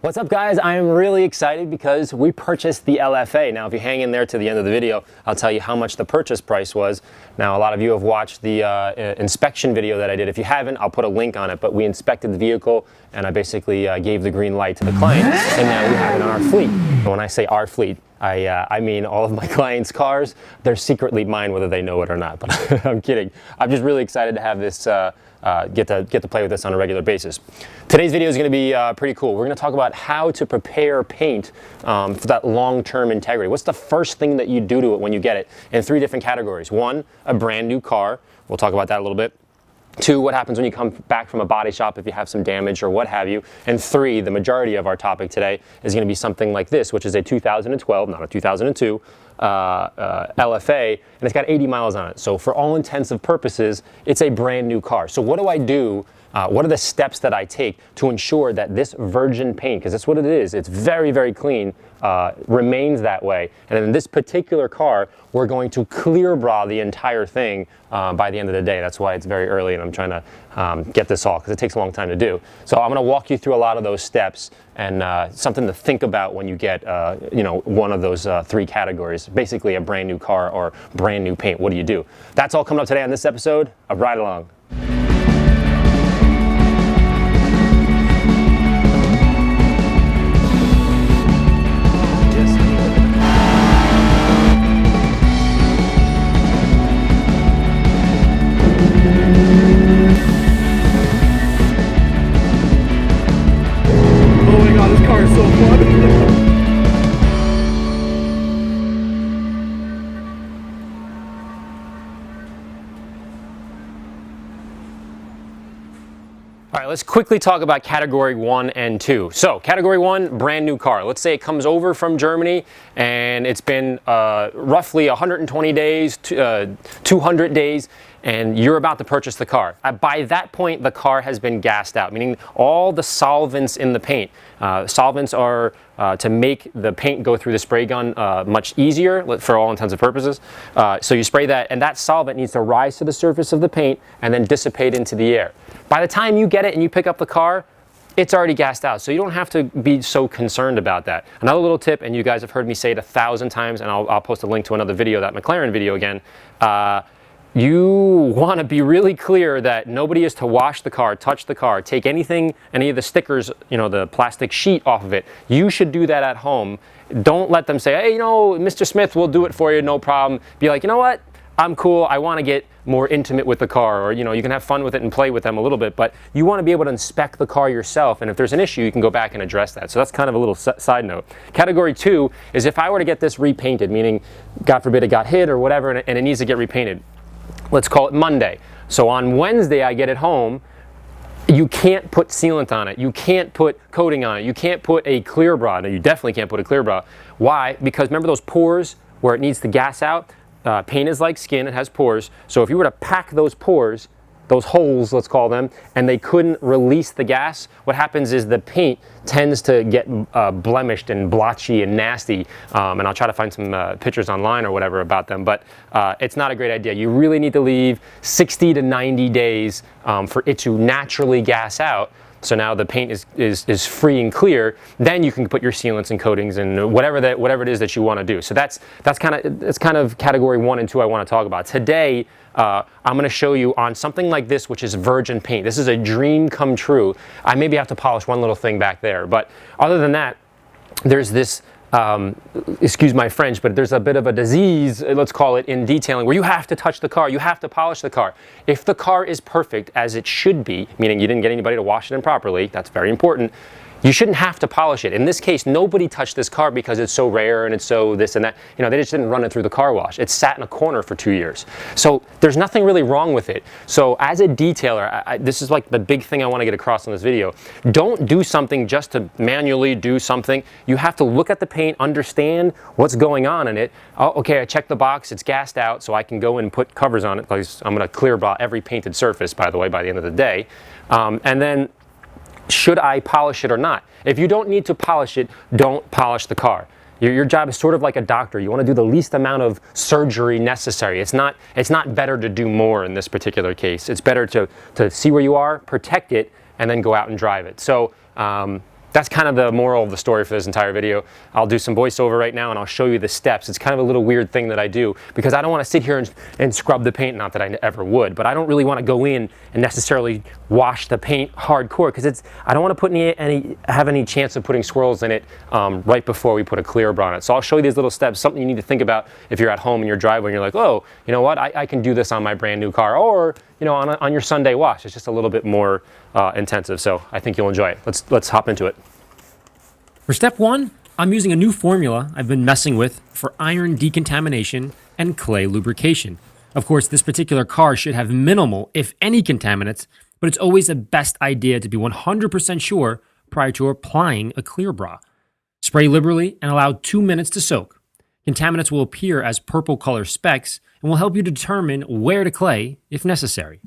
What's up, guys? I am really excited because we purchased the LFA. Now, if you hang in there to the end of the video, I'll tell you how much the purchase price was. Now, a lot of you have watched the inspection video that I did. If you haven't, I'll put a link on it, but we inspected the vehicle and I basically gave the green light to the client, and now we have it on our fleet. And when I say our fleet, I mean all of my clients' cars. They're secretly mine whether they know it or not, but I'm kidding. I'm just really excited to have this, get to play with this on a regular basis. Today's video is going to be pretty cool. We're going to talk about how to prepare paint for that long-term integrity. What's the first thing that you do to it when you get it? In 3 different categories. 1, a brand new car. We'll talk about that a little bit. 2, what happens when you come back from a body shop if you have some damage or what have you. And 3, the majority of our topic today is going to be something like this, which is a 2012, not a 2002, LFA, and it's got 80 miles on it. So for all intents and purposes, it's a brand new car. So what do I do? What are the steps that I take to ensure that this virgin paint, because that's what it is, it's very, very clean, remains that way. And in this particular car, we're going to clear bra the entire thing by the end of the day. That's why it's very early and I'm trying to get this all, because it takes a long time to do. So I'm going to walk you through a lot of those steps and something to think about when you get one of those 3 categories, basically a brand new car or brand new paint. What do you do? That's all coming up today on this episode of Ride Along. All right, let's quickly talk about category 1 and 2. So category 1, brand new car. Let's say it comes over from Germany and it's been roughly 120 days, 200 days, and you're about to purchase the car. By that point, the car has been gassed out, meaning all the solvents in the paint. Solvents are to make the paint go through the spray gun much easier for all intents and purposes. So you spray that, and that solvent needs to rise to the surface of the paint and then dissipate into the air. By the time you get it and you pick up the car, it's already gassed out, so you don't have to be so concerned about that. Another little tip, and you guys have heard me say it 1,000 times, and I'll post a link to another video, that McLaren video again. You want to be really clear that nobody is to wash the car, touch the car, take anything, any of the stickers, the plastic sheet off of it. You should do that at home. Don't let them say, hey, Mr. Smith, we'll do it for you, no problem. Be like, you know what? I'm cool. I want to get more intimate with the car, or you can have fun with it and play with them a little bit, but you want to be able to inspect the car yourself, and if there's an issue, you can go back and address that. So that's kind of a little side note. Category 2 is if I were to get this repainted, meaning, God forbid, it got hit or whatever, and it needs to get repainted. Let's call it Monday. So on Wednesday, I get it home. You can't put sealant on it. You can't put coating on it. You can't put a clear bra. No, you definitely can't put a clear bra. Why? Because remember those pores where it needs to gas out? Paint is like skin, it has pores. So if you were to pack those pores, those holes, let's call them, and they couldn't release the gas, what happens is the paint tends to get blemished and blotchy and nasty. And I'll try to find some pictures online or whatever about them, but it's not a great idea. You really need to leave 60 to 90 days for it to naturally gas out. So now the paint is free and clear. Then you can put your sealants and coatings and whatever it is that you want to do. So that's kind of category 1 and 2 I want to talk about today. I'm going to show you on something like this, which is virgin paint. This is a dream come true. I maybe have to polish one little thing back there, but other than that, there's this. Excuse my French, but there's a bit of a disease, let's call it, in detailing where you have to touch the car, you have to polish the car. If the car is perfect as it should be, meaning you didn't get anybody to wash it in properly, that's very important, you shouldn't have to polish it. In this case, nobody touched this car because it's so rare and it's so this and that. They just didn't run it through the car wash. It sat in a corner for 2 years. So there's nothing really wrong with it. So as a detailer, this is like the big thing I want to get across in this video. Don't do something just to manually do something. You have to look at the paint, understand what's going on in it. Oh, okay, I checked the box, it's gassed out, so I can go and put covers on it, because I'm going to clear bra every painted surface, by the way, by the end of the day. And then should I polish it or not? If you don't need to polish it, don't polish the car. Your job is sort of like a doctor. You want to do the least amount of surgery necessary. It's not better to do more in this particular case. It's better to see where you are, protect it, and then go out and drive it. So that's kind of the moral of the story for this entire video. I'll do some voiceover right now and I'll show you the steps. It's kind of a little weird thing that I do because I don't want to sit here and scrub the paint, not that I ever would, but I don't really want to go in and necessarily wash the paint hardcore because I don't want to put have any chance of putting swirls in it right before we put a clear bra on it. So I'll show you these little steps, something you need to think about if you're at home in your driveway and you're like, oh, you know what, I can do this on my brand new car, or you know, on your Sunday wash. It's just a little bit more intensive, so I think you'll enjoy it. Let's hop into it. For step 1, I'm using a new formula I've been messing with for iron decontamination and clay lubrication. Of course, this particular car should have minimal, if any, contaminants, but it's always the best idea to be 100% sure prior to applying a clear bra. Spray liberally and allow 2 minutes to soak. Contaminants will appear as purple color specks and will help you determine where to clay if necessary.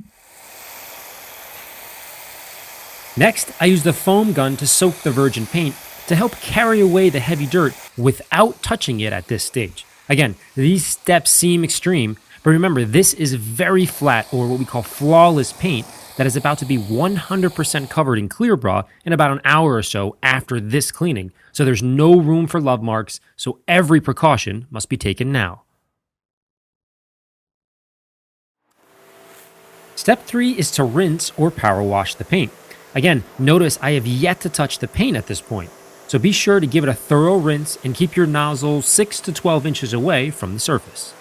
Next, I use the foam gun to soak the virgin paint to help carry away the heavy dirt without touching it at this stage. Again, these steps seem extreme, but remember, this is very flat, or what we call flawless paint, that is about to be 100% covered in clear bra in about an hour or so after this cleaning. So there's no room for love marks, so every precaution must be taken now. Step 3 is to rinse or power wash the paint. Again, notice I have yet to touch the paint at this point. So be sure to give it a thorough rinse and keep your nozzle 6 to 12 inches away from the surface.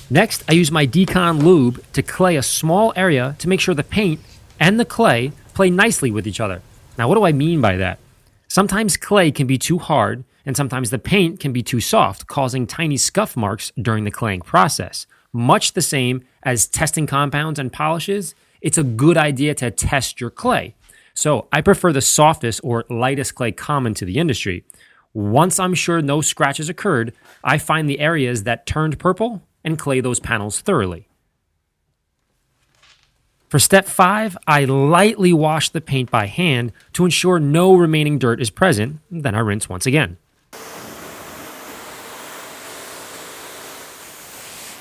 Next, I use my Decon Lube to clay a small area to make sure the paint and the clay play nicely with each other. Now, what do I mean by that? Sometimes clay can be too hard, and sometimes the paint can be too soft, causing tiny scuff marks during the claying process. Much the same as testing compounds and polishes, it's a good idea to test your clay. So I prefer the softest or lightest clay common to the industry. Once I'm sure no scratches occurred, I find the areas that turned purple and clay those panels thoroughly. For step 5, I lightly wash the paint by hand to ensure no remaining dirt is present, then I rinse once again.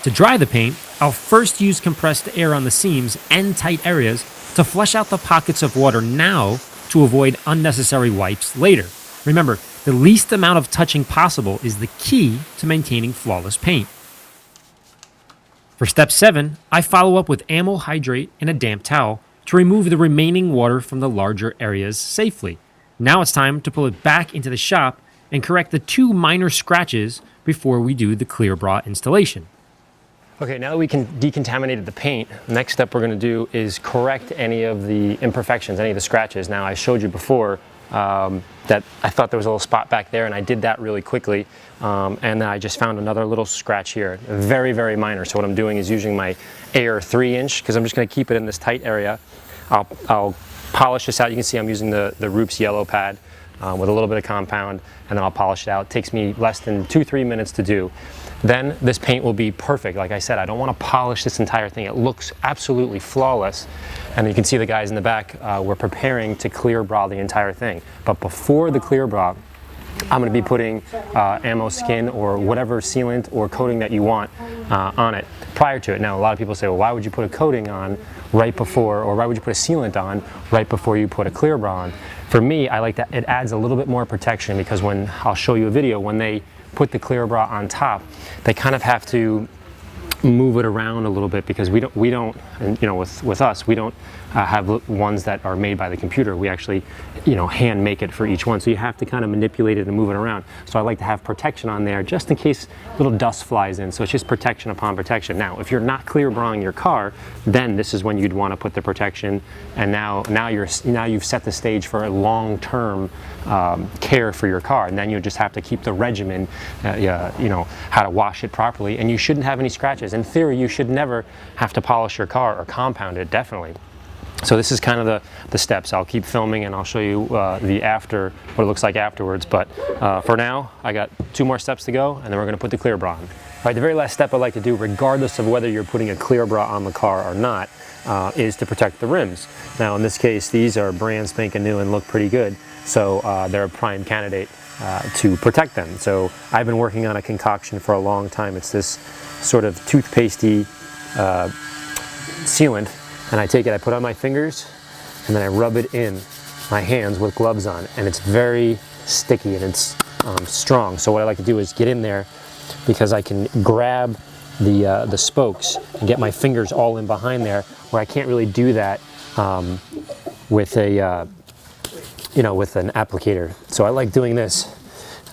To dry the paint, I'll first use compressed air on the seams and tight areas to flush out the pockets of water now to avoid unnecessary wipes later. Remember, the least amount of touching possible is the key to maintaining flawless paint. For step 7, I follow up with ammo hydrate and a damp towel to remove the remaining water from the larger areas safely. Now it's time to pull it back into the shop and correct the 2 minor scratches before we do the clear bra installation. Okay, now that we can decontaminated the paint, the next step we're going to do is correct any of the imperfections, any of the scratches. Now, I showed you before that I thought there was a little spot back there, and I did that really quickly. And then I just found another little scratch here, very, very minor. So what I'm doing is using my Air 3-inch, because I'm just going to keep it in this tight area. I'll polish this out. You can see I'm using the Roops yellow pad with a little bit of compound, and then I'll polish it out. It takes me less than 2-3 minutes to do. Then this paint will be perfect. Like I said, I don't want to polish this entire thing. It looks absolutely flawless. And you can see the guys in the back, we're preparing to clear bra the entire thing. But before the clear bra, I'm going to be putting ammo skin or whatever sealant or coating that you want on it prior to it. Now, a lot of people say, well, why would you put a coating on right before, or why would you put a sealant on right before you put a clear bra on? For me, I like that it adds a little bit more protection, because when I'll show you a video, when they put the clear bra on top, they kind of have to move it around a little bit, because we don't, and you know, with us, we don't have ones that are made by the computer. We actually, you know, hand make it for each one. So you have to kind of manipulate it and move it around. So I like to have protection on there just in case little dust flies in. So it's just protection upon protection. Now, if you're not clear braing your car, then this is when you'd want to put the protection. And now you've set the stage for a long-term care for your car. And then you just have to keep the regimen, you know, how to wash it properly. And you shouldn't have any scratches. In theory, you should never have to polish your car or compound it, definitely. So this is kind of the steps. I'll keep filming and I'll show you what it looks like afterwards. But for now, I got 2 more steps to go, and then we're going to put the clear bra on. All right, the very last step I like to do, regardless of whether you're putting a clear bra on the car or not, is to protect the rims. Now, in this case, these are brand spanking new and look pretty good. So they're a prime candidate to protect them. So I've been working on a concoction for a long time. It's this sort of toothpastey sealant, and I take it, I put it on my fingers, and then I rub it in my hands with gloves on, and it's very sticky and it's strong. So what I like to do is get in there, because I can grab the spokes and get my fingers all in behind there, where I can't really do that with a with an applicator. So I like doing this.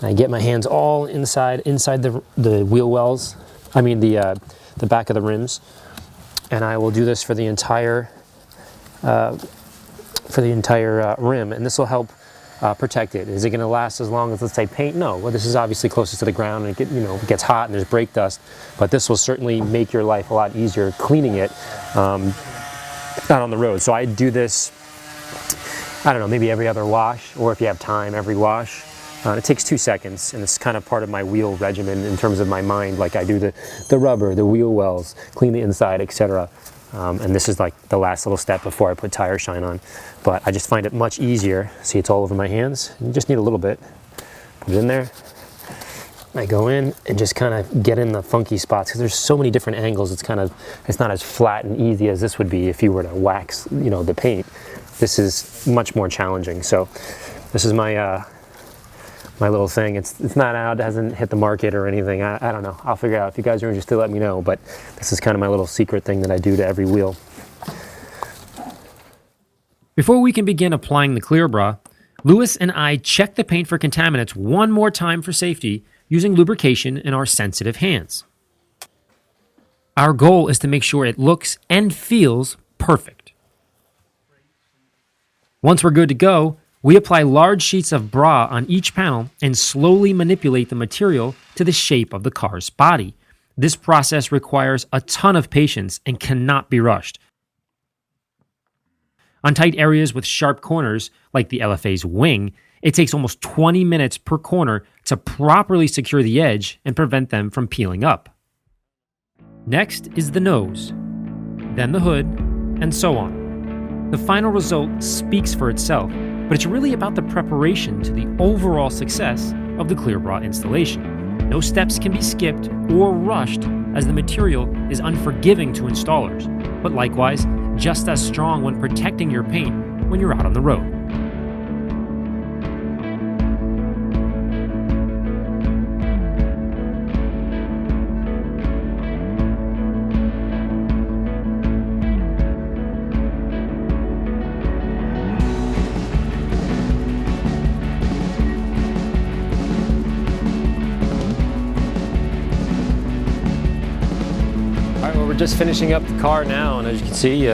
I get my hands all inside the wheel wells. I mean the back of the rims, and I will do this for the entire rim, and this will help protect it. Is it going to last as long as, let's say, paint? No. Well, this is obviously closest to the ground, and it gets hot and there's brake dust, but this will certainly make your life a lot easier cleaning it out on the road. So I do this, I don't know, maybe every other wash, or if you have time, every wash. It takes 2 seconds, and it's kind of part of my wheel regimen in terms of my mind. Like I do the rubber, the wheel wells, clean the inside, etc. And this is like the last little step before I put tire shine on. But I just find it much easier. See, it's all over my hands. You just need a little bit. Put it in there. I go in and just kind of get in the funky spots, because there's so many different angles. It's not as flat and easy as this would be if you were to wax, the paint. This is much more challenging. So this is my my little thing. It's not out, it hasn't hit the market or anything. I don't know. I'll figure it out. If you guys are interested, let me know. But this is kind of my little secret thing that I do to every wheel. Before we can begin applying the Clear Bra, Lewis and I check the paint for contaminants one more time for safety using lubrication in our sensitive hands. Our goal is to make sure it looks and feels perfect. Once we're good to go, we apply large sheets of bra on each panel and slowly manipulate the material to the shape of the car's body. This process requires a ton of patience and cannot be rushed. On tight areas with sharp corners, like the LFA's wing, it takes almost 20 minutes per corner to properly secure the edge and prevent them from peeling up. Next is the nose, then the hood, and so on. The final result speaks for itself, but it's really about the preparation to the overall success of the Clear Bra installation. No steps can be skipped or rushed, as the material is unforgiving to installers, but likewise, just as strong when protecting your paint when you're out on the road. We're just finishing up the car now, and as you can see,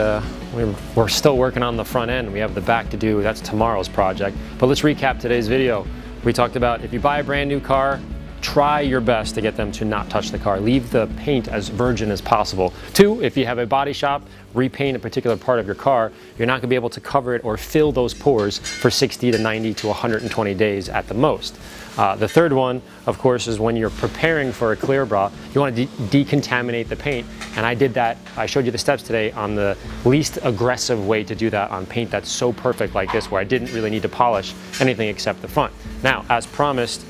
we're still working on the front end. We have the back to do. That's tomorrow's project. But let's recap today's video. We talked about, if you buy a brand new car, try your best to get them to not touch the car. Leave the paint as virgin as possible. 2, if you have a body shop, repaint a particular part of your car, you're not going to be able to cover it or fill those pores for 60 to 90 to 120 days at the most. The third one, of course, is when you're preparing for a Clear Bra, you want to decontaminate the paint. And I did that. I showed you the steps today on the least aggressive way to do that on paint that's so perfect like this, where I didn't really need to polish anything except the front. Now, as promised,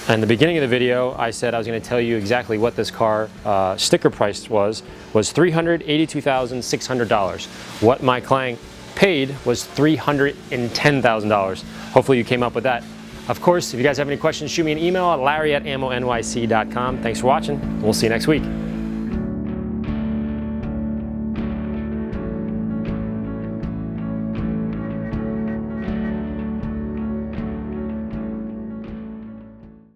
in the beginning of the video, I said I was going to tell you exactly what this car sticker price was $382,600. What my client paid was $310,000. Hopefully you came up with that. Of course, if you guys have any questions, shoot me an email at larry@ammonyc.com. Thanks for watching. We'll see you next week.